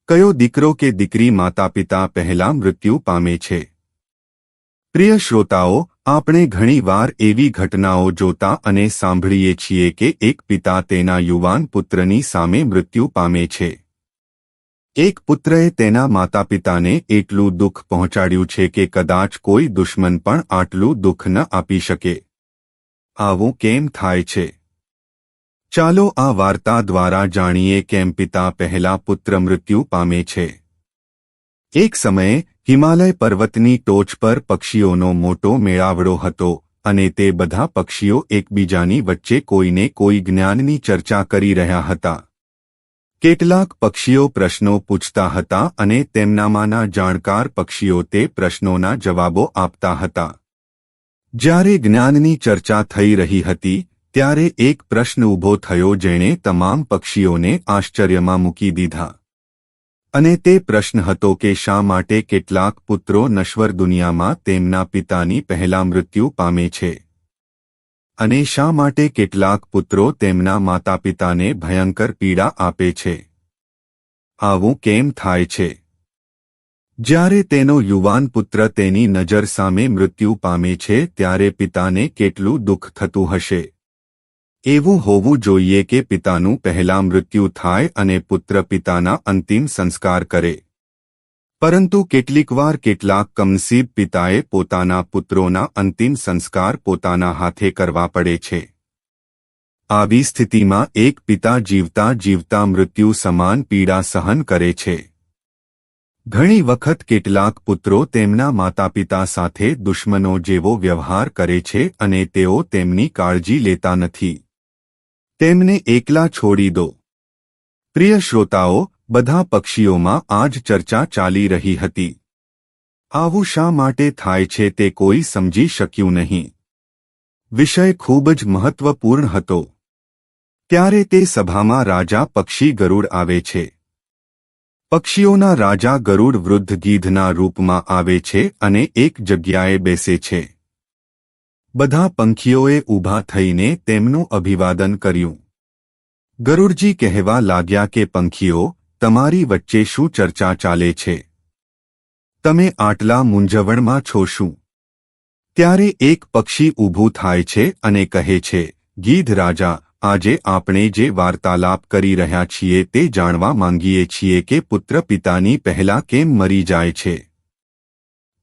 કયો દીકરો કે દીકરી માતાપિતા પહેલા મૃત્યુ પામે છે? પ્રિય શ્રોતાઓ, આપણે ઘણીવાર એવી ઘટનાઓ જોતા અને સાંભળીએ છીએ કે એક પિતા તેના યુવાન પુત્રની સામે મૃત્યુ પામે છે. એક પુત્રએ તેના માતાપિતાને એટલું દુઃખ પહોંચાડ્યું છે કે કદાચ કોઈ દુશ્મન પણ આટલું દુઃખ ન આપી શકે. આવું કેમ થાય છે? ચાલો આ વાર્તા દ્વારા જાણીએ કેમ પિતા પહેલા પુત્ર મૃત્યુ પામે છે. એક સમયે હિમાલય પર્વતની ટોચ પર પક્ષીઓનો મોટો મેળાવડો હતો અને તે બધા પક્ષીઓ એકબીજાની વચ્ચે કોઈને કોઈ જ્ઞાનની ચર્ચા કરી રહ્યા હતા. કેટલાક પક્ષીઓ પ્રશ્નો પૂછતા હતા અને તેમનામાંના જાણકાર પક્ષીઓ તે પ્રશ્નોના જવાબો આપતા હતા. જ્યારે જ્ઞાનની ચર્ચા થઈ રહી હતી ત્યારે એક પ્રશ્ન ઊભો થયો જેણે તમામ પક્ષીઓને આશ્ચર્યમાં મૂકી દીધા. અને તે પ્રશ્ન હતો કે શા માટે કેટલાક પુત્રો નશ્વર દુનિયામાં તેમના પિતાની પહેલા મૃત્યુ પામે છે અને શા માટે કેટલાક પુત્રો તેમના માતાપિતાને ભયંકર પીડા આપે છે. આવું કેમ થાય છે? જ્યારે તેનો યુવાન પુત્ર તેની નજર સામે મૃત્યુ પામે છે ત્યારે પિતાને કેટલું દુઃખ થતું હશે? એવું હોવું જોઈએ કે પિતાનું પહેલા મૃત્યુ થાય અને પુત્ર પિતાના અંતિમ સંસ્કાર કરે. પરંતુ કેટલીકવાર કેટલાક કમનસીબ પિતાએ પોતાના પુત્રોના અંતિમ સંસ્કાર પોતાના હાથે કરવા પડે છે. આવી સ્થિતિમાં એક પિતા જીવતા જીવતા મૃત્યુ સમાન પીડા સહન કરે છે. ઘણી વખત કેટલાક પુત્રો તેમના માતાપિતા સાથે દુશ્મનો જેવો વ્યવહાર કરે છે અને તેઓ તેમની કાળજી લેતા નથી. તેમને એકલા છોડી દો. પ્રિય શ્રોતાઓ, બધા પક્ષીઓમાં આ જ ચર્ચા ચાલી રહી હતી. આવું શા માટે થાય છે તે કોઈ સમજી શક્યું નહીં. વિષય ખૂબ જ મહત્વપૂર્ણ હતો. ત્યારે તે સભામાં રાજા પક્ષી ગરુડ આવે છે. પક્ષીઓના રાજા ગરુડ વૃદ્ધ ગીધના રૂપમાં આવે છે અને એક જગ્યાએ બેસે છે. બધા પંખીઓએ ઊભા થઈને તેમનું અભિવાદન કર્યું. ગરુડજી કહેવા લાગ્યા કે પંખીઓ, તમારી વચ્ચે શું ચર્ચા ચાલે છે? તમે આટલા મૂંઝવણમાં છો શું? ત્યારે એક પક્ષી ઊભું થાય છે અને કહે છે, ગીધ રાજા, આજે આપણે જે વાર્તાલાપ કરી રહ્યા છીએ તે જાણવા માંગીએ છીએ કે પુત્ર પિતાની પહેલા કેમ મરી જાય છે.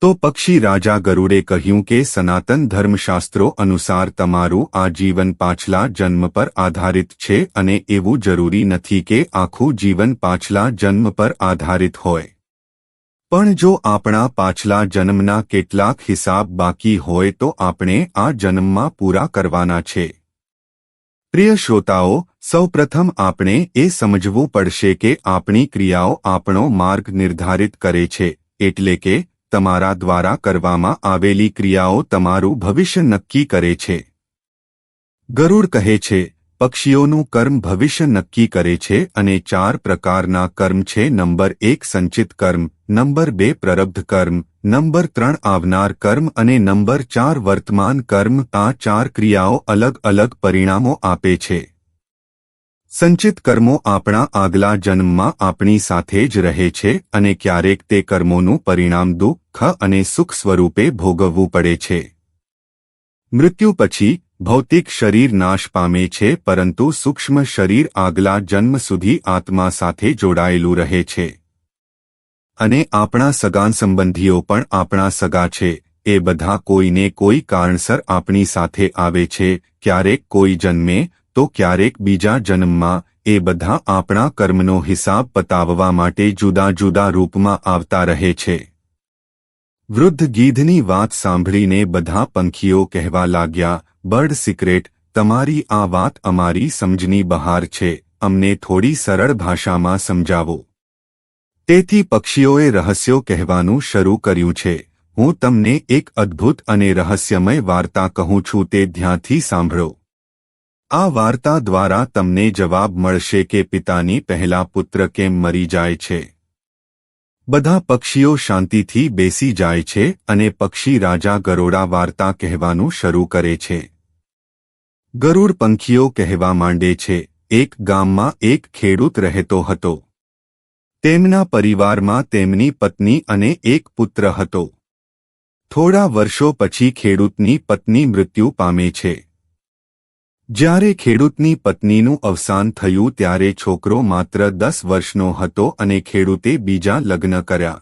તો પક્ષી રાજા ગરુડે કહ્યું કે સનાતન ધર્મશાસ્ત્રો અનુસાર તમારું આ જીવન પાછલા જન્મ પર આધારિત છે અને એવું જરૂરી નથી કે આખું જીવન પાછલા જન્મ પર આધારિત હોય. પણ જો આપણા પાછલા જન્મના કેટલાક હિસાબ બાકી હોય તો આપણે આ જન્મમાં પૂરા કરવાના છે. પ્રિય શ્રોતાઓ, સૌપ્રથમ આપણે એ સમજવું પડશે કે આપણી ક્રિયાઓ આપણો માર્ગ નિર્ધારિત કરે છે, એટલે કે તમારા દ્વારા કરવામાં આવેલી ક્રિયાઓ તમારું ભવિષ્ય નક્કી કરે છે. ગરુડ કહે છે, પક્ષીઓનું કર્મ ભવિષ્ય નક્કી કરે છે અને 4 પ્રકારના કર્મ છે. નંબર 1 સંચિત કર્મ, નંબર 2 પ્રારબ્ધ કર્મ, નંબર 3 આવનાર કર્મ અને નંબર 4 વર્તમાન કર્મ. આ 4 ક્રિયાઓ અલગ અલગ પરિણામો આપે છે. સંચિત કર્મો આપણા આગલા જન્મમાં આપણી સાથે જ રહે છે અને ક્યારેક તે કર્મોનું પરિણામ દુઃખ અને સુખ સ્વરૂપે ભોગવવું પડે છે. મૃત્યુ પછી ભૌતિક શરીર નાશ પામે છે પરંતુ સૂક્ષ્મ શરીર આગલા જન્મ સુધી આત્મા સાથે જોડાયેલું રહે છે. અને આપણા સગા સંબંધીઓ પણ આપણા સગા છે. એ બધા કોઈને કોઈ કારણસર આપણી સાથે આવે છે. ક્યારેક કોઈ જન્મે તો ક્યારેક બીજા જન્મમાં. એ બધા આપણા કર્મનો હિસાબ પતાવવા માટે જુદા જુદા રૂપમાં આવતા રહે છે. વૃદ્ધ ગીધની વાત સાંભળીને બધા પંખીઓ કહેવા લાગ્યા, બર્ડ સિક્રેટ, તમારી આ વાત અમારી સમજની બહાર છે. અમને થોડી સરળ ભાષામાં સમજાવો. તેથી પક્ષીઓએ રહસ્યો કહેવાનું શરૂ કર્યું છે. હું તમને એક અદ્ભુત અને રહસ્યમય વાર્તા કહું છું, તે ધ્યાનથી સાંભળો. આ વાર્તા દ્વારા તમને જવાબ મળશે કે પિતાની પહેલા પુત્ર કેમ મરી જાય છે. બધા પક્ષીઓ શાંતિથી બેસી જાય છે અને પક્ષી રાજા ગરુડા વાર્તા કહેવાનું શરૂ કરે છે. ગરુડ પંખીઓ કહેવા માંડે છે, એક ગામમાં એક ખેડૂત રહેતો હતો. તેમના પરિવારમાં તેમની પત્ની અને એક પુત્ર હતો. થોડા વર્ષો પછી ખેડૂતની પત્ની મૃત્યુ પામે છે. જ્યારે ખેડૂતની પત્નીનું અવસાન થયું ત્યારે છોકરો માત્ર 10 વર્ષનો હતો અને ખેડૂતે બીજા લગ્ન કર્યા.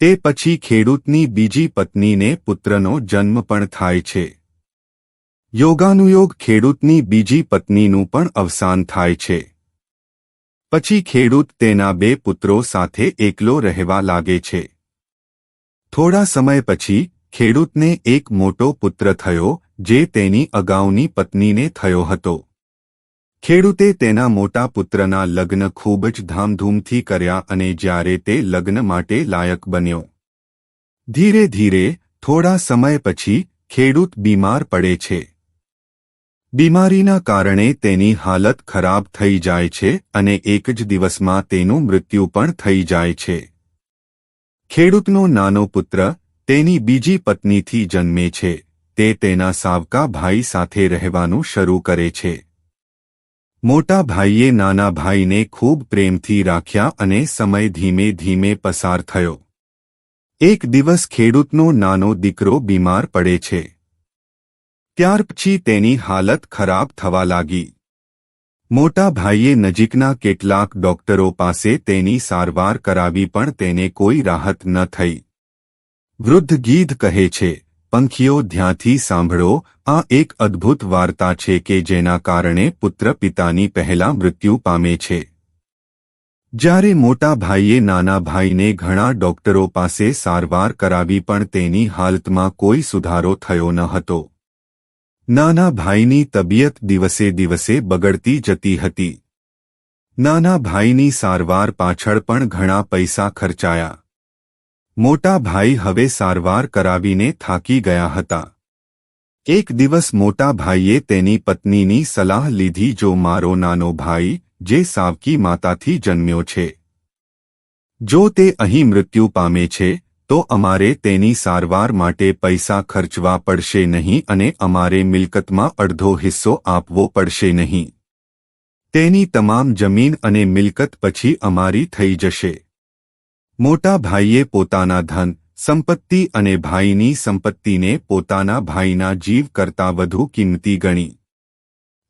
તે પછી ખેડૂતની બીજી પત્નીને પુત્રનો જન્મ પણ થાય છે. યોગાનુયોગ ખેડૂતની બીજી પત્નીનું પણ અવસાન થાય છે. પછી ખેડૂત તેના 2 પુત્રો સાથે એકલો રહેવા લાગે છે. થોડા સમય પછી ખેડૂતને એક મોટો પુત્ર થયો જે તેની અગાઉની પત્નીને થયો હતો. ખેડૂતે તેના મોટા પુત્રના લગ્ન ખૂબ જ ધામધૂમથી કર્યા અને જ્યારે તે લગ્ન માટે લાયક બન્યો, ધીરે ધીરે થોડા સમય પછી ખેડૂત બીમાર પડે છે. બીમારીના કારણે તેની હાલત ખરાબ થઈ જાય છે અને એક જ દિવસમાં તેનું મૃત્યુ પણ થઈ જાય છે. ખેડૂતનો નાનો પુત્ર તેની બીજી પત્નીથી જન્મે છે. તે તેના સાવકા ભાઈ સાથે રહેવાનું શરૂ કરે છે. મોટા ભાઈએ નાના ભાઈને ખૂબ પ્રેમથી રાખ્યા અને સમય ધીમે ધીમે પસાર થયો. એક દિવસ ખેડૂતનો નાનો દીકરો બીમાર પડે છે. ત્યાર પછી તેની હાલત ખરાબ થવા લાગી. મોટા ભાઈએ નજીકના કેટલાક ડોક્ટરો પાસે તેની સારવાર કરાવી પણ તેને કોઈ રાહત ન થઈ. વૃદ્ધ ગીધ કહે છે, પંખીઓ ધ્યાનથી સાંભળો, આ એક અદ્ભુત વાર્તા છે કે જેના કારણે પુત્ર પિતાની પહેલા મૃત્યુ પામે છે. જ્યારે મોટા ભાઈએ નાના ભાઈને ઘણા ડોક્ટરો પાસે સારવાર કરાવી પણ તેની હાલતમાં કોઈ સુધારો થયો ન હતો. નાના ભાઈની તબિયત દિવસે દિવસે બગડતી જતી હતી. નાના ભાઈની સારવાર પાછળ પણ ઘણા પૈસા ખર્ચાયા. મોટા ભાઈ હવે સારવાર કરાવીને થાકી ગયા હતા. એક દિવસ મોટા ભાઈએ તેની પત્નીની સલાહ લીધી, જો મારો નાનો ભાઈ જે સાવકી માતાથી જન્મ્યો છે, જો તે અહીં મૃત્યુ પામે છે તો અમારે તેની સારવાર માટે પૈસા ખર્ચવા પડશે નહીં અને અમારે મિલકતમાં અડધો હિસ્સો આપવો પડશે નહીં. તેની તમામ જમીન અને મિલકત પછી અમારી થઈ જશે. મોટા ભાઈએ પોતાના ધન, સંપત્તિ અને ભાઈની સંપત્તિને પોતાના ભાઈના જીવ કરતાં વધુ કિંમતી ગણી.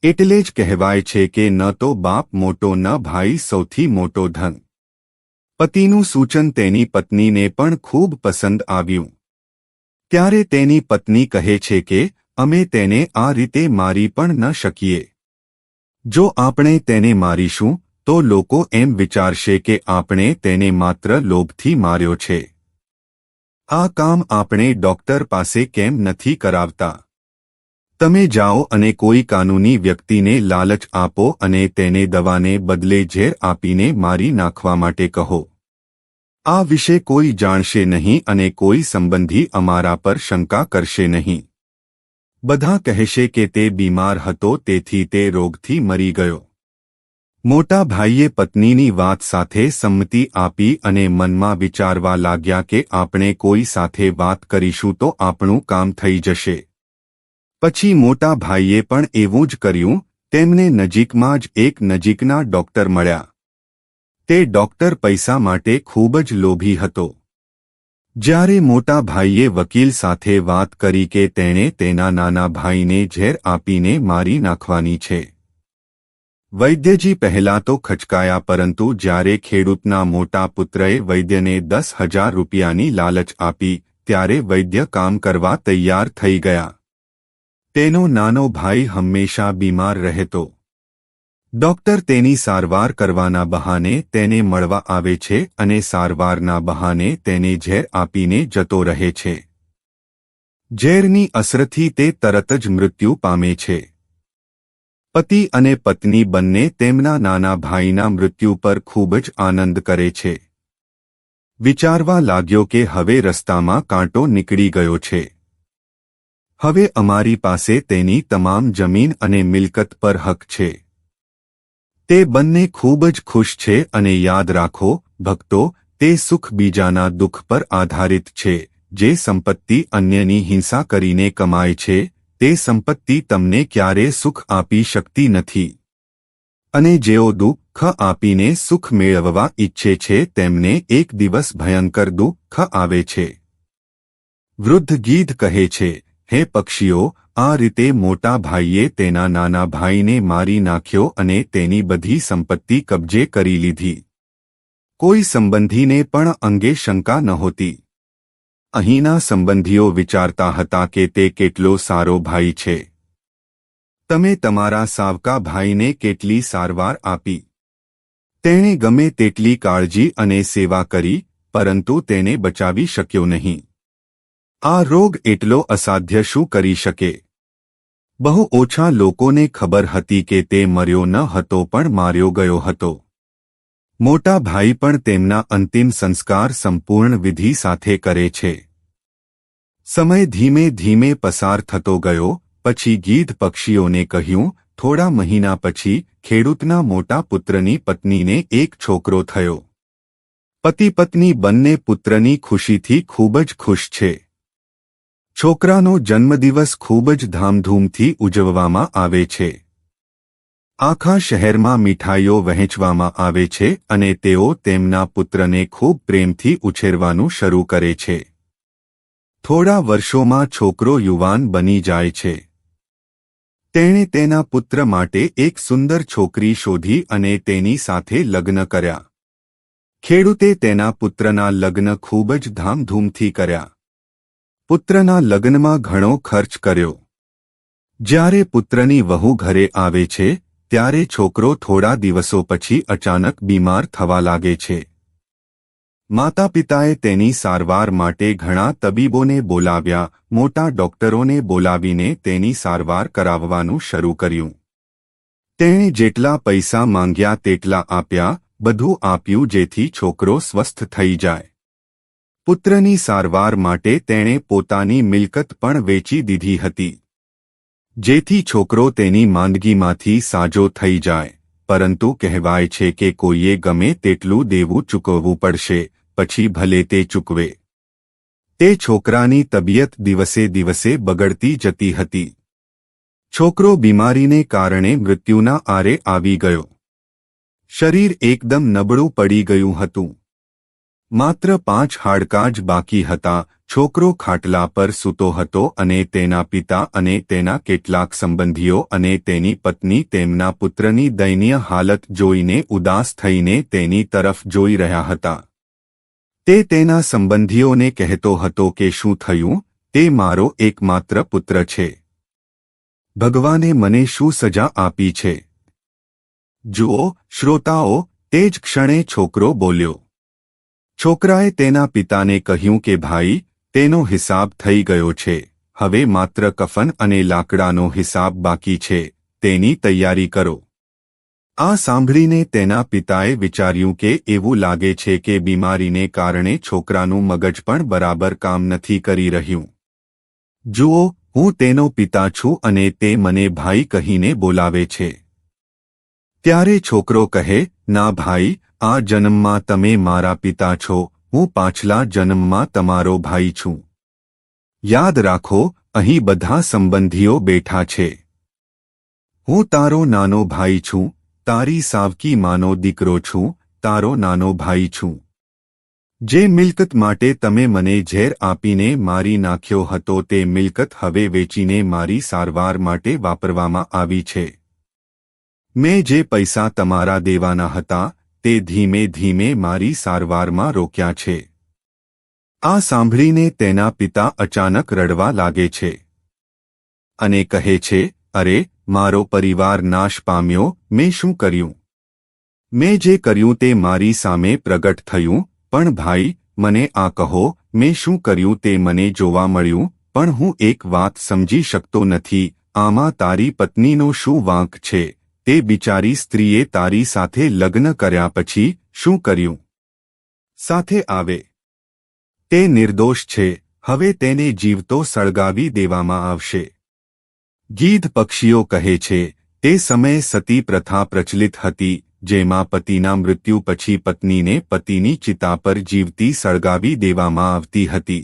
એટલે જ કહેવાય છે કે ન તો બાપ મોટો ન ભાઈ સૌથી મોટો ધન. પતિનું સૂચન તેની પત્નીને પણ ખૂબ પસંદ આવ્યું. ત્યારે તેની પત્ની કહે છે કે અમે તેને આ રીતે મારી પણ ન શકીએ. જો આપણે તેને મારીશું તો લોકો એમ વિચારશે કે આપણે તેને માત્ર લોભથી માર્યો છે. આ કામ આપણે ડોક્ટર પાસે કેમ નથી કરાવતા? તમે જાઓ અને કોઈ કાનૂની વ્યક્તિને લાલચ આપો અને તેને દવાને બદલે ઝેર આપીને મારી નાખવા માટે કહો. આ વિશે કોઈ જાણશે નહીં અને કોઈ સંબંધી અમારા પર શંકા કરશે નહીં. બધા કહેશે કે તે બીમાર હતો તેથી તે રોગથી મરી ગયો. મોટા ભાઈએ પત્નીની વાત સાથે સંમતિ આપી અને મનમાં વિચારવા લાગ્યા કે આપણે કોઈ સાથે વાત કરીશું તો આપણું કામ થઈ જશે. પછી મોટા ભાઈએ પણ એવું જ કર્યું. તેમને નજીકમાં જ એક નજીકના ડોક્ટર મળ્યા. તે ડોક્ટર પૈસા માટે ખૂબ જ લોભી હતો. જ્યારે મોટા ભાઈએ વકીલ સાથે વાત કરી કે તેણે તેના નાના ભાઈને ઝેર આપીને મારી નાખવાની છે. વૈદ્યજી પહેલા તો ખચકાયા, પરંતુ જ્યારે ખેડૂતના મોટા પુત્રએ વૈદ્યને 10,000 રૂપિયાની લાલચ આપી ત્યારે વૈદ્ય કામ કરવા તૈયાર થઈ ગયા. તેનો નાનો ભાઈ હંમેશા બીમાર રહેતો. ડોક્ટર તેની સારવાર કરવાના બહાને તેને મળવા આવે છે અને સારવારના બહાને તેને ઝેર આપીને જતો રહે છે. ઝેરની અસરથી તે તરત જ મૃત્યુ પામે છે. પતિ અને પત્ની બંને તેમના નાના ભાઈના મૃત્યુ પર ખૂબ જ આનંદ કરે છે. વિચારવા લાગ્યો કે હવે રસ્તામાં કાંટો નીકળી ગયો છે. હવે અમારી પાસે તેની તમામ જમીન અને મિલકત પર હક છે. તે બંને ખૂબ જ ખુશ છે અને યાદ રાખો ભક્તો, તે સુખ બીજાના દુઃખ પર આધારિત છે. જે સંપત્તિ અન્યની હિંસા કરીને કમાય છે તે સંપત્તિ તમને ક્યારે સુખ આપી શકતી નથી. અને જેઓ દુઃખ આપીને સુખ મેળવવા ઈચ્છે છે તેમને એક દિવસ ભયંકર દુઃખ આવે છે. વૃદ્ધ ગીધ કહે છે, હે પક્ષીઓ, આ રીતે મોટા ભાઈએ તેના નાના ભાઈને મારી નાખ્યો અને તેની બધી સંપત્તિ કબજે કરી લીધી. કોઈ સંબંધીને પણ અંગે શંકા નહોતી. અહીંના સંબંધીઓ વિચારતા હતા કે તે કેટલો સારો ભાઈ છે. તમે તમારા સાવકા ભાઈને કેટલી સારવાર આપી. તેણે ગમે તેટલી કાળજી અને સેવા કરી, પરંતુ તેને બચાવી શક્યો નહીં. આ રોગ એટલો અસાધ્ય શું કરી શકે? બહુ ઓછા લોકોને ખબર હતી કે તે મર્યો ન હતો પણ માર્યો ગયો હતો. મોટા ભાઈ પણ તેમના અંતિમ સંસ્કાર સંપૂર્ણ વિધિ સાથે કરે છે. સમય ધીમે ધીમે પસાર થતો ગયો. પછી ગીધ પક્ષીઓને કહ્યું, થોડા મહિના પછી ખેડૂતના મોટા પુત્રની પત્નીને એક છોકરો થયો. પતિ પત્ની બંને પુત્રની ખુશીથી ખૂબ જ ખુશ છે. છોકરાનો જન્મદિવસ ખૂબ જ ધામધૂમથી ઉજવવામાં આવે છે. આખા શહેરમાં મીઠાઈઓ વહેંચવામાં આવે છે અને તેઓ તેમના પુત્રને ખૂબ પ્રેમથી ઉછેરવાનું શરૂ કરે છે. થોડા વર્ષોમાં છોકરો યુવાન બની જાય છે. તેણે તેના પુત્ર માટે એક સુંદર છોકરી શોધી અને તેની સાથે લગ્ન કર્યા. ખેડૂતે તેના પુત્રના લગ્ન ખૂબ જ ધામધૂમથી કર્યા. પુત્રના લગ્નમાં ઘણો ખર્ચ કર્યો. જ્યારે પુત્રની વહુ ઘરે આવે છે ત્યારે છોકરો થોડા દિવસો પછી અચાનક બીમાર થવા લાગે છે. માતા પિતાએ તેની સારવાર માટે ઘણા તબીબોને બોલાવ્યા, મોટા ડોક્ટરોને બોલાવીને તેની સારવાર કરાવવાનું શરૂ કર્યું. તેણે જેટલા પૈસા માંગ્યા તેટલા આપ્યા, બધું આપ્યું જેથી છોકરો સ્વસ્થ થઈ જાય. પુત્રની સારવાર માટે તેણે પોતાની મિલકત પણ વેચી દીધી હતી, જેથી છોકરો તેની માંદગીમાંથી સાજો થઈ જાય. પરંતુ કહેવાય છે કે કોઈએ ગમે તેટલું દેવું ચૂકવવું પડશે, પછી ભલે તે ચૂકવે. તે છોકરાની તબિયત દિવસે દિવસે બગડતી જતી હતી. છોકરો બીમારીને કારણે મૃત્યુના આરે આવી ગયો. શરીર એકદમ નબળું પડી ગયું હતું. માત્ર 5 હાડકાં જ બાકી હતા. છોકરો ખાટલા પર સૂતો હતો અને તેના પિતા અને તેના કેટલાક સંબંધીઓ અને તેની પત્ની તેમના પુત્રની દયનીય હાલત જોઈને ઉદાસ થઈને તેની તરફ જોઈ રહ્યા હતા. તે તેના સંબંધીઓને કહેતો હતો કે શું થયું? તે મારો એકમાત્ર પુત્ર છે. ભગવાને મને શું સજા આપી છે? જુઓ શ્રોતાઓ, તે જ ક્ષણે છોકરો બોલ્યો. છોકરાએ તેના પિતાને કહ્યું કે ભાઈ, તેનો હિસાબ થઈ ગયો છે. હવે માત્ર કફન અને લાકડાનો હિસાબ બાકી છે. તેની તૈયારી કરો. આ સાંભળીને તેના પિતાએ વિચાર્યું કે એવું લાગે છે કે બીમારીને કારણે છોકરાનું મગજ પણ બરાબર કામ નથી કરી રહ્યું. જુઓ, હું તેનો પિતા છું અને તે મને ભાઈ કહીને બોલાવે છે. ત્યારે છોકરો કહે, ના ભાઈ, આ જન્મમાં તમે મારા પિતા છો, હું પાછલા જન્મમાં તમારો ભાઈ છું. યાદ રાખો, અહીં બધા સંબંધીઓ બેઠા છે. હું તારો નાનો ભાઈ છું, તારી સાવકી માનો દીકરો છું, તારો નાનો ભાઈ છું. જે મિલકત માટે તમે મને ઝેર આપીને મારી નાખ્યો હતો તે મિલકત હવે વેચીને મારી સારવાર માટે વાપરવામાં આવી છે. મેં જે પૈસા તમારા દેવાના હતા તે ધીમે ધીમે મારી સારવારમાં રોક્યા છે. આ સાંભળીને તેના પિતા અચાનક રડવા લાગે છે અને કહે છે, અરે, મારો પરિવાર નાશ પામ્યો, મેં શું કર્યું? મેં જે કર્યું તે મારી સામે પ્રગટ થયું, પણ ભાઈ, મને આ કહો, મેં શું કર્યું તે મને જોવા મળ્યું, પણ હું એક વાત સમજી શકતો નથી, આમાં તારી પત્નીનો શું વાંક છે? તે બિચારી સ્ત્રીએ તારી સાથે લગ્ન કર્યા પછી શું કર્યું? સાથે આવે. તે નિર્દોષ છે, હવે તેને જીવતો સળગાવી દેવામાં આવશે. ગીધ પક્ષીઓ કહે છે, તે સમયે સતી પ્રથા પ્રચલિત હતી, જેમાં પતિના મૃત્યુ પછી પત્નીને પતિની ચિતા પર જીવતી સળગાવી દેવામાં આવતી હતી.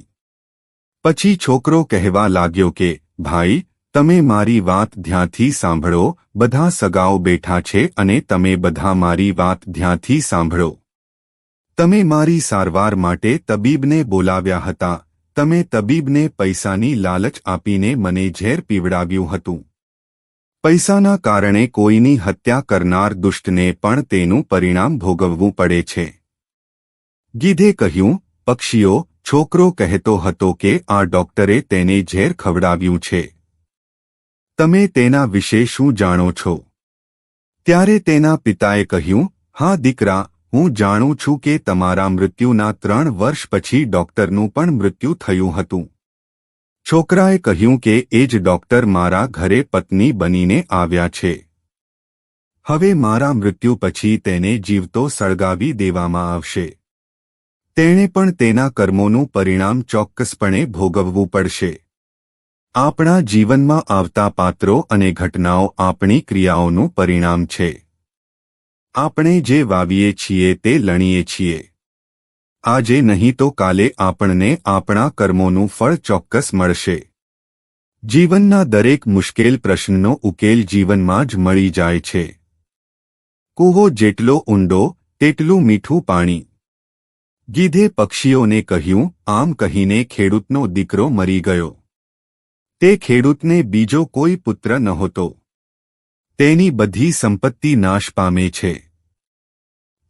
પછી છોકરો કહેવા લાગ્યો કે, ભાઈ, તમે મારી વાત ધ્યાનથી સાંભળો. બધા સગાઓ બેઠા છે અને તમે બધા મારી વાત ધ્યાનથી સાંભળો. તમે મારી સારવાર માટે તબીબને બોલાવ્યા હતા. તમે તબીબને પૈસાની લાલચ આપીને મને ઝેર પીવડાવ્યું હતું. પૈસાના કારણે કોઈની હત્યા કરનાર દુષ્ટને પણ તેનું પરિણામ ભોગવવું પડે છે. ગીધે કહ્યું, પક્ષીઓ, છોકરો કહેતો હતો કે આ ડોક્ટરે તેને ઝેર ખવડાવ્યું છે. તમે તેના વિશે શું જાણો છો? ત્યારે તેના પિતાએ કહ્યું, હા દીકરા, હું જાણું છું કે તમારા મૃત્યુના 3 વર્ષ પછી ડોક્ટરનું પણ મૃત્યુ થયું હતું. છોકરાએ કહ્યું કે એ જ ડોક્ટર મારા ઘરે પત્ની બનીને આવ્યા છે. હવે મારા મૃત્યુ પછી તેને જીવતો સળગાવી દેવામાં આવશે. તેણે પણ તેના કર્મોનું પરિણામ ચોક્કસપણે ભોગવવું પડશે. આપણા જીવનમાં આવતા પાત્રો અને ઘટનાઓ આપણી ક્રિયાઓનું પરિણામ છે. આપણે જે વાવીએ છીએ તે લણીએ છીએ. આજે નહીં તો કાલે આપણને આપણા કર્મોનું ફળ ચોક્કસ મળશે. જીવનના દરેક મુશ્કેલ પ્રશ્નનો ઉકેલ જીવનમાં જ મળી જાય છે. કૂવો જેટલો ઊંડો તેટલું મીઠું પાણી. ગીધે પક્ષીઓને કહ્યું, આમ કહીને ખેડૂતનો દીકરો મરી ગયો. તે ખેડૂતને બીજો કોઈ પુત્ર નહોતો. તેની બધી સંપત્તિ નાશ પામે છે.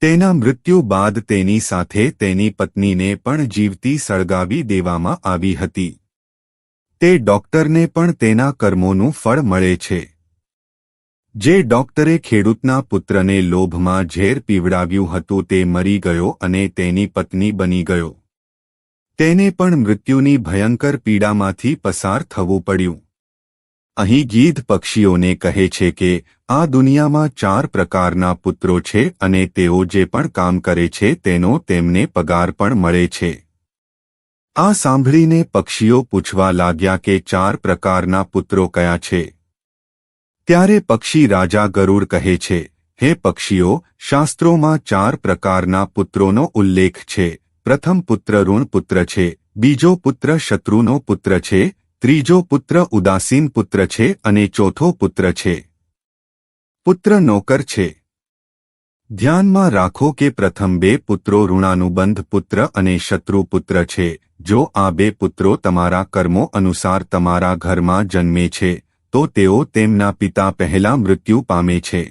તેના મૃત્યુ બાદ તેની સાથે તેની પત્નીને પણ જીવતી સળગાવી દેવામાં આવી હતી. તે ડોક્ટરને પણ તેના કર્મોનું ફળ મળે છે. જે ડોક્ટરે ખેડૂતના પુત્રને લોભમાં ઝેર પીવડાવ્યું હતું તે મરી ગયો અને તેની પત્ની બની ગયો. તેને પણ મૃત્યુની ભયંકર પીડામાંથી પસાર થવું પડ્યું. અહીં ગીધ પક્ષીઓને કહે છે કે આ દુનિયામાં 4 પ્રકારના પુત્રો છે અને તેઓ જે પણ કામ કરે છે તેનો તેમને પગાર પણ મળે છે. આ સાંભળીને પક્ષીઓ પૂછવા લાગ્યા કે 4 પ્રકારના પુત્રો કયા છે? ત્યારે પક્ષી રાજા ગરુડ કહે છે, હે પક્ષીઓ, શાસ્ત્રોમાં 4 પ્રકારના પુત્રોનો ઉલ્લેખ છે. પ્રથમ પુત્ર ઋણ પુત્ર છે, બીજો પુત્ર શત્રુનો પુત્ર છે, ત્રીજો પુત્ર ઉદાસીન પુત્ર છે અને ચોથો પુત્ર છે પુત્ર નોકર છે. ધ્યાનમાં રાખો કે પ્રથમ 2 પુત્રો ઋણાનુબંધ પુત્ર અને શત્રુ પુત્ર છે. જો આ 2 પુત્રો તમારા કર્મો અનુસાર તમારા ઘરમાં જન્મે છે તો તેઓ તેમના પિતા પહેલા મૃત્યુ પામે છે.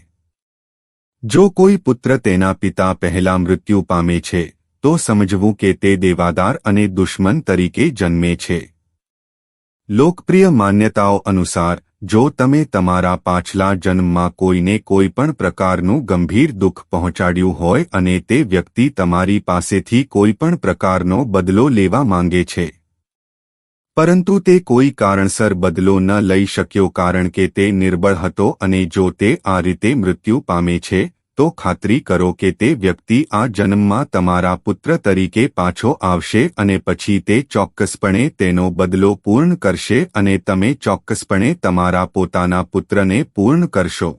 જો કોઈ પુત્ર તેના પિતા પહેલા મૃત્યુ પામે છે તો સમજવું કે તે દેવાદાર અને દુશ્મન તરીકે જન્મે છે. લોકપ્રિય માન્યતાઓ અનુસાર જો તમે તમારા પાછલા જન્મમાં કોઈને કોઈ પણ પ્રકારનું ગંભીર દુઃખ પહોંચાડ્યું હોય અને તે વ્યક્તિ તમારી પાસેથી કોઈ પણ પ્રકારનો બદલો લેવા માંગે છે, પરંતુ તે કોઈ કારણસર બદલો ન લઈ શક્યો કારણ કે તે નિર્બળ હતો અને જો તે આ રીતે મૃત્યુ પામે છે તો ખાતરી કરો કે તે વ્યક્તિ આ જન્મમાં તમારા પુત્ર તરીકે પાછો આવશે અને પછી તે ચોક્કસપણે તેનો બદલો પૂર્ણ કરશે અને તમે ચોક્કસપણે તમારા પોતાના પુત્રને પૂર્ણ કરશો.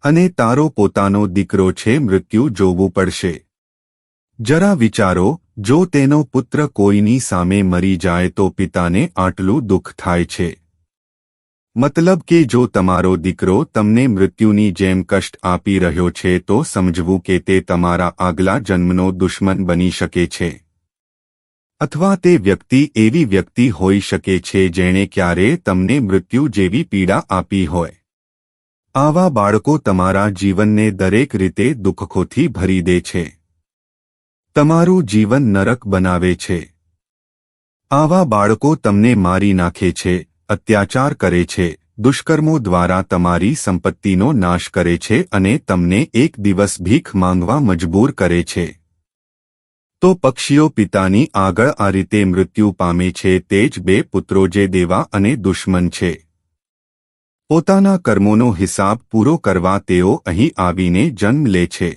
અને તારો પોતાનો દીકરો છે મૃત્યુ જોવું પડશે. જરા વિચારો, જો તેનો પુત્ર કોઈની સામે મરી જાય તો પિતાને આટલું દુઃખ થાય છે. મતલબ કે જો તમારો દીકરો તમને મૃત્યુની જેમ કષ્ટ આપી રહ્યો છે તો સમજવું કે તે તમારા આગલા જન્મનો દુશ્મન બની શકે છે. અથવા તે વ્યક્તિ એવી વ્યક્તિ હોઈ શકે છે જેણે ક્યારેય તમને મૃત્યુ જેવી પીડા આપી હોય. આવા બાળકો તમારા જીવનને દરેક રીતે દુઃખોથી ભરી દે છે. તમારું જીવન નરક બનાવે છે. આવા બાળકો તમને મારી નાખે છે, અત્યાચાર કરે છે, દુષ્કર્મો દ્વારા તમારી સંપત્તિનો નાશ કરે છે અને તમને એક દિવસ ભીખ માંગવા મજબૂર કરે છે. તો પક્ષીઓ પિતાની આગળ આ રીતે મૃત્યુ પામે છે તે જ 2 પુત્રો જે દેવા અને દુશ્મન છે. પોતાના કર્મોનો હિસાબ પૂરો કરવા તેઓ અહીં આવીને જન્મ લે છે.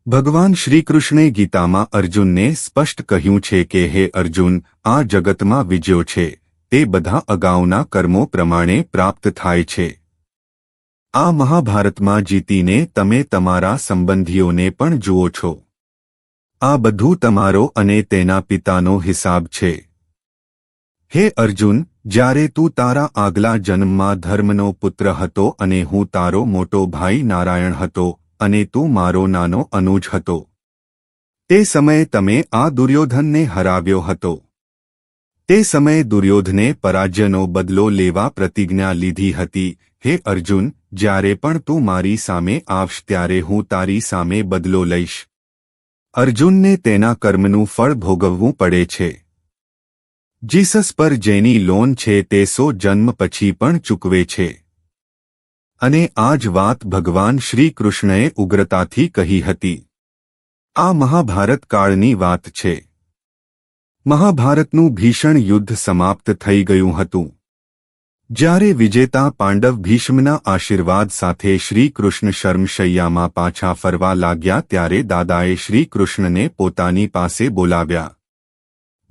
ભગવાન શ્રીકૃષ્ણે ગીતામાં અર્જુનને સ્પષ્ટ કહ્યું છે કે હે અર્જુન, આ જગતમાં વિજયો છે તે બધા અગાઉના કર્મો પ્રમાણે પ્રાપ્ત થાય છે. આ મહાભારતમાં જીતીને તમે તમારા સંબંધીઓને પણ જુઓ છો. આ બધું તમારો અને તેના પિતાનો હિસાબ છે. હે અર્જુન, જ્યારે તું તારા આગલા જન્મમાં ધર્મનો પુત્ર હતો અને હું તારો મોટો ભાઈ નારાયણ હતો અને તું મારો નાનો અનુજ હતો. તે સમયે તમે આ દુર્યોધનને હરાવ્યો હતો. તે સમયે દુર્યોધને પરાજયનો બદલો લેવા પ્રતિજ્ઞા લીધી હતી. હે અર્જુન, જ્યારે પણ તું મારી સામે આવશ ત્યારે હું તારી સામે બદલો લઈશ. અર્જુનને તેના કર્મનું ફળ ભોગવવું પડે છે. જીસસ પર જેની લોન છે તે 100 જન્મ પછી પણ ચૂકવે છે. અને આ જ વાત ભગવાન શ્રી કૃષ્ણએ ઉગ્રતાથી કહી હતી. આ મહાભારત કાળની વાત છે. મહાભારતનું ભીષણ યુદ્ધ સમાપ્ત થઈ ગયું હતું. જ્યારે વિજેતા પાંડવ ભીષ્મના આશીર્વાદ સાથે શ્રી કૃષ્ણ શર્મશૈયામાં પાછા ફરવા લાગ્યા ત્યારે દાદાએ શ્રી કૃષ્ણને પોતાની પાસે બોલાવ્યા.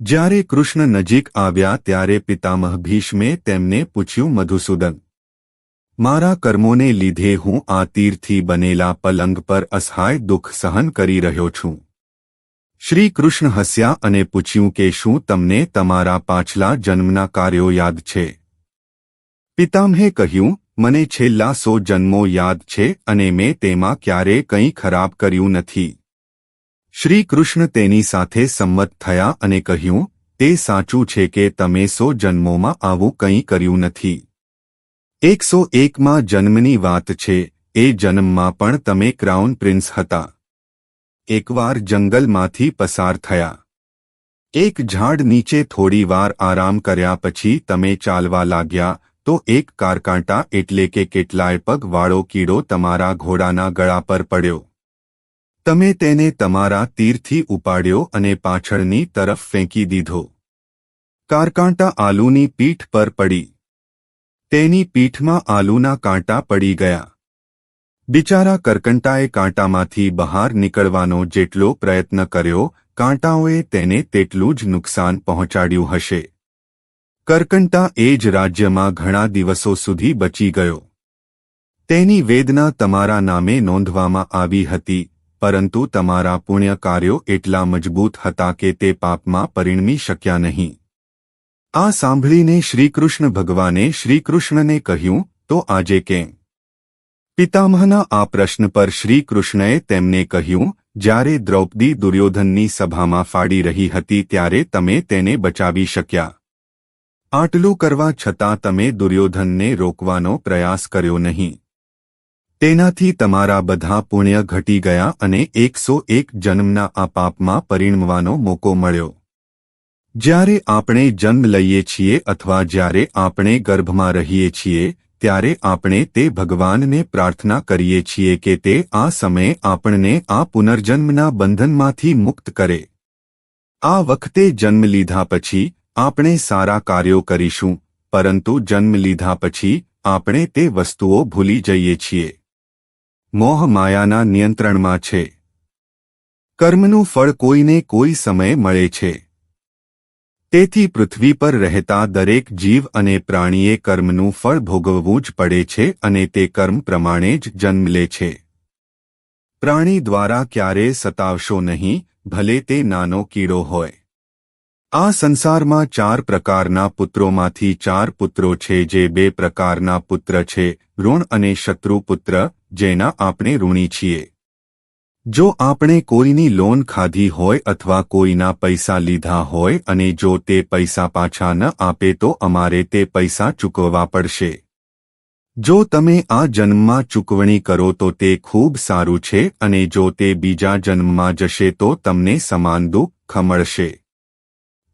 જ્યારે કૃષ્ણ નજીક આવ્યા ત્યારે પિતામહ ભીષ્મે તેમને પૂછ્યું, મધુસૂદન, મારા કર્મોને લીધે હું આ તીરથી બનેલા પલંગ પર અસહાય દુઃખ સહન કરી રહ્યો છું. શ્રી કૃષ્ણ હસ્યા અને પૂછ્યું કે શું તમને તમારા પાછલા જન્મના કાર્યો યાદ છે? પિતામહે કહ્યું, મને છેલ્લા 100 જન્મો યાદ છે અને મેં તેમાં ક્યારેય કંઈ ખરાબ કર્યું નથી. શ્રી કૃષ્ણ તેની સાથે સંમત થયા અને કહ્યું, તે સાચું છે કે તમે 100 જન્મોમાં આવું કંઈ કર્યું નથી. 101માં જન્મની વાત છે. એ જન્મમાં પણ તમે ક્રાઉન પ્રિન્સ હતા. એકવાર જંગલમાંથી પસાર થયા. એક ઝાડ નીચે થોડી વાર આરામ કર્યા પછી તમે ચાલવા લાગ્યા તો એક કારકાંટા એટલે કે કેટલાય પગવાળો કીડો તમારા ઘોડાના ગળા પર પડ્યો. તમે તેને તમારા તીરથી ઉપાડ્યો અને પાછળની તરફ ફેંકી દીધો. કારકાંટા આલુની પીઠ પર પડી. તેની પીઠમાં આલુના કાંટા પડી ગયા. બિચારા કરકંટાએ કાંટામાંથી બહાર નીકળવાનો જેટલો પ્રયત્ન કર્યો, કાંટાઓએ તેને તેટલું જ નુકસાન પહોંચાડ્યું હશે. કરકંટા એ જ રાજ્યમાં ઘણા દિવસો સુધી બચી ગયો. તેની વેદના તમારા નામે નોંધવામાં આવી હતી, પરંતુ તમારા પુણ્ય કાર્યો એટલા મજબૂત હતા કે તે પાપમાં પરિણમી શક્યા નહીં. આ સાંભળીને શ્રીકૃષ્ણ ભગવાને શ્રીકૃષ્ણને કહ્યું, તો આજે કેમ? પિતામહના આ પ્રશ્ન પર શ્રી કૃષ્ણએ તેમને કહ્યું, જ્યારે દ્રૌપદી દુર્યોધનની સભામાં ફાડી રહી હતી ત્યારે તમે તેને બચાવી શક્યા. આટલું કરવા છતાં તમે દુર્યોધનને રોકવાનો પ્રયાસ કર્યો નહીં. તેનાથી તમારા બધા પુણ્ય ઘટી ગયા અને 101 જન્મના આ પાપમાં પરિણમવાનો મોકો મળ્યો. જ્યારે આપણે જન્મ લઈએ છીએ અથવા જ્યારે આપણે ગર્ભમાં રહીએ છીએ ત્યારે આપણે તે ભગવાનને પ્રાર્થના કરીએ છીએ કે તે આ સમયે આપણને આ પુનર્જન્મના બંધનમાંથી મુક્ત કરે. આ વખતે જન્મ લીધા પછી આપણે સારા કાર્યો કરીશું, પરંતુ જન્મ લીધા પછી આપણે તે વસ્તુઓ ભૂલી જઈએ છીએ. મોહ માયાના નિયંત્રણમાં છે. કર્મનું ફળ કોઈને કોઈ સમયે મળે છે. તેથી પૃથ્વી પર રહેતા દરેક જીવ અને પ્રાણીએ કર્મનું ફળ ભોગવવું જ પડે છે અને તે કર્મ પ્રમાણે જ જન્મ લે છે. પ્રાણી દ્વારા ક્યારેય સતાવશો નહીં, ભલે તે નાનો કીડો હોય. આ સંસારમાં 4 પ્રકારના પુત્રોમાંથી 4 પુત્રો છે જે 2 પ્રકારના પુત્ર છે, ઋણ અને શત્રુ પુત્ર, જેના આપણે ઋણી છીએ. જો આપણે કોઈની લોન ખાધી હોય અથવા કોઈના પૈસા લીધા હોય અને જો તે પૈસા પાછા ન આપે તો અમારે તે પૈસા ચૂકવવા પડશે. જો તમે આ જન્મમાં ચૂકવણી કરો તો તે ખૂબ સારું છે અને જો તે બીજા જન્મમાં જશે તો તમને સમાન દુઃખ મળશે.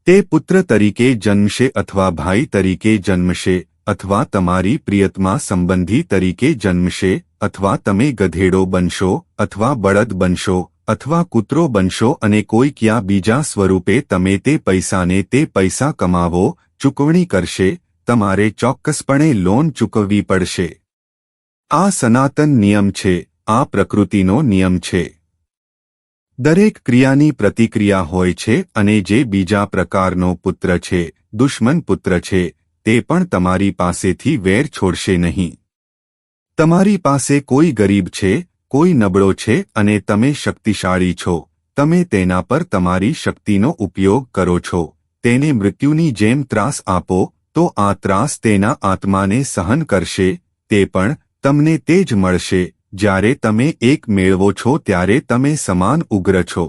તે પુત્ર તરીકે જન્મશે અથવા ભાઈ તરીકે જન્મશે અથવા તમારી પ્રિયતમા સંબંધી તરીકે જન્મશે અથવા તમે ગધેડો બનશો અથવા બળદ બનશો અથવા કૂતરો બનશો અને કોઈ ક્યાં બીજા સ્વરૂપે તમે તે પૈસાને તે પૈસા કમાવો, ચૂકવણી કરશે, તમારે ચોક્કસપણે લોન ચૂકવવી પડશે. આ સનાતન નિયમ છે, આ પ્રકૃતિનો નિયમ છે. દરેક ક્રિયાની પ્રતિક્રિયા હોય છે અને જે બીજા પ્રકારનો પુત્ર છે, દુશ્મન પુત્ર છે, તે પણ તમારી પાસેથી વેર છોડશે નહીં. તમારી પાસે કોઈ ગરીબ છે, કોઈ નબળો છે અને તમે શક્તિશાળી છો, તમે તેના પર તમારી શક્તિનો ઉપયોગ કરો છો, તેને મૃત્યુની જેમ ત્રાસ આપો, તો આ ત્રાસ તેના આત્માને સહન કરશે, તે પણ તમને તે જ મળશે. જ્યારે તમે એક મેળવો છો ત્યારે તમે સમાન ઉગ્ર છો.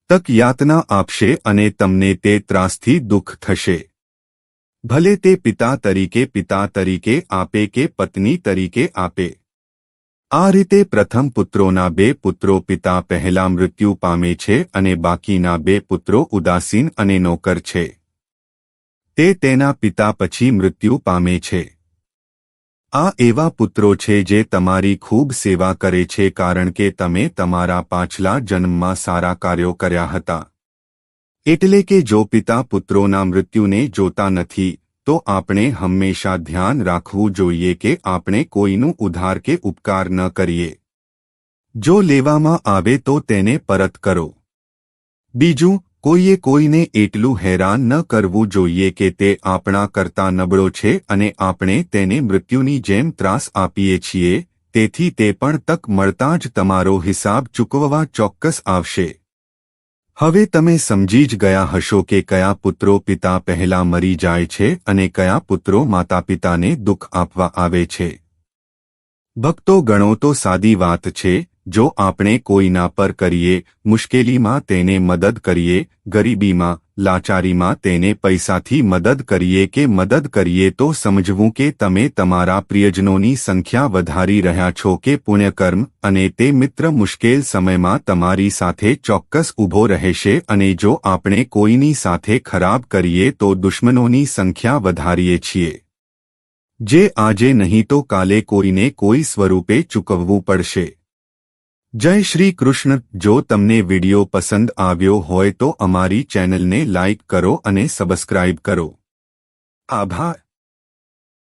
તક યાતના આપશે અને તમને તે ત્રાસથી દુઃખ થશે. ભલે તે પિતા તરીકે આપે કે પત્ની તરીકે આપે. આ રીતે પ્રથમ પુત્રોના 2 પુત્રો પિતા પહેલા મૃત્યુ પામે છે અને બાકીના 2 પુત્રો ઉદાસીન અને નોકર છે. તે તેના પિતા પછી મૃત્યુ પામે છે. આ એવા પુત્રો છે જે તમારી ખૂબ સેવા કરે છે કારણ કે તમે તમારા પાછલા જન્મમાં સારા કાર્યો કર્યા હતા. એટલે કે જો પિતા પુત્રોના મૃત્યુને જોતા નથી તો આપણે હંમેશા ધ્યાન રાખવું જોઈએ કે આપણે કોઈનું ઉધાર કે ઉપકાર ન કરીએ. જો લેવામાં આવે તો તેને પરત કરો. બીજું, કોઈએ કોઈને એટલું હેરાન ન કરવું જોઈએ કે તે આપણા કરતા નબળો છે અને આપણે તેને મૃત્યુની જેમ ત્રાસ આપીએ છીએ, તેથી તે પણ તક મળતા જ તમારો હિસાબ ચૂકવવા ચોક્કસ આવશે. હવે તમે સમજી જ ગયા હશો કે કયા પુત્રો પિતા પહેલા મરી જાય છે અને કયા પુત્રો માતાપિતાને દુઃખ આપવા આવે છે. ભક્તો ગણો તો સાદી વાત છે. જો આપણે કોઈના પર કરીએ, મુશ્કેલીમાં તેને મદદ કરીએ, ગરીબીમાં, લાચારીમાં તેને પૈસાથી મદદ કરીએ કે મદદ કરીએ તો સમજવું કે તમે તમારા પ્રિયજનોની સંખ્યા વધારી રહ્યા છો કે પુણ્યકર્મ, અને તે મિત્ર મુશ્કેલ સમયમાં તમારી સાથે ચોક્કસ ઊભો રહેશે. અને જો આપણે કોઈની સાથે ખરાબ કરીએ તો દુશ્મનોની સંખ્યા વધારીએ છીએ, જે આજે નહીં તો કાલે કોઈને કોઈ સ્વરૂપે ચૂકવવું પડશે. જય શ્રી કૃષ્ણ. જો તમને વિડિયો પસંદ આવ્યો હોય તો અમારી ચેનલને લાઇક કરો અને સબસ્ક્રાઇબ કરો. આભાર.